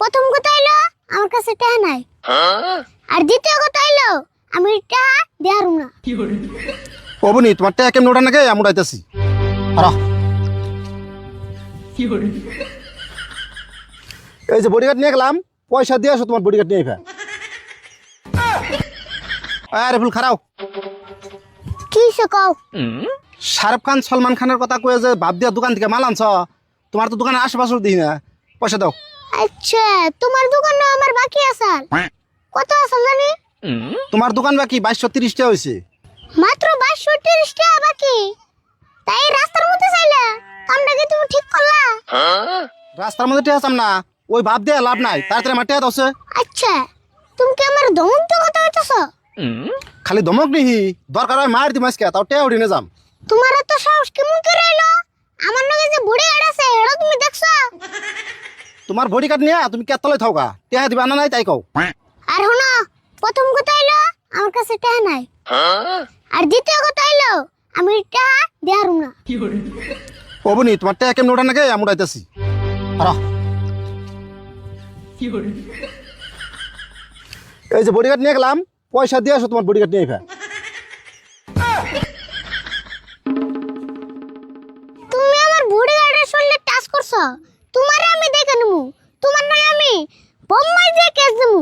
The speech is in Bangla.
প্রথম কথা হইলো আমার কাছে টাকা নাই, আর দ্বিতীয় কথা হইলো আমি টাকা দেয়ারু না। অবনি তোমার টাকা কেমন ওঠা নাকি আমি উঠাইতেছি। এই যে বডিগার্ড নিয়ে গেলাম, পয়সা দিয়ে আসো তোমার বডিগার্ড নিয়ে ফেল। আরে ফুল খারাও। কি সে কও? শাহরুখ খান সলমান খানের কথা কয়ে যে বাপ দিয়া দোকান থেকে মাল আনছ, তোমার তো দোকানে আশেপাশে দিই না, পয়সা দাও। আচ্ছা, তোমার দোকান আমার বাকি আছে। কত আছে জানি? তোমার দোকান বাকি 2230 টাকা হয়েছে। মাত্র 2230 টাকা বাকি? তাই রাস্তার মধ্যে চাইলা কামটা কি তুমি ঠিক করলা? রাস্তার মধ্যে টেয়া চাম না, ওই ভাব দিয়ে লাভ নাই, তাড়াতাড়ি আমার টেয়া দাওছে। আচ্ছা, তুমি কি আমার ধমক দিয়ে কথা হইতেছ? খালি ধমক নিহি, দরকার হয় মার দি মাসকে, তাও টেয়া উঠি না যাম। তোমার এত সাহস কেমন করে এলো? আমার নাকি যে বুড়ি গাড় আছে এটা তুমি দেখছো? তোমার বডিগার্ড নিয়ে তুমি কেতলে থাকা, টেয়া দিবা না নাই তাই কও। আর শোনো, প্রথম কথা হইলো আমার কাছে টাকা নাই, আর দ্বিতীয় কথা হইলো আমি টাকা দেয়ারু না। অবনি তোমার টেয়া কেমন ওঠা নাকি আমি উঠাইতেছি। এই যে বডিগার্ড নিয়ে গেলাম, পয়সা দিয়ে আসো তোমার বডিগার্ড নিয়ে ফেল। তুমি আমার বুড়ি গাড়ির শরীরে টাচ করছো, তোমারে আমি দেখে নেবো, তোমার নাই আমি বোম্বাই দিয়ে কেস দেবো।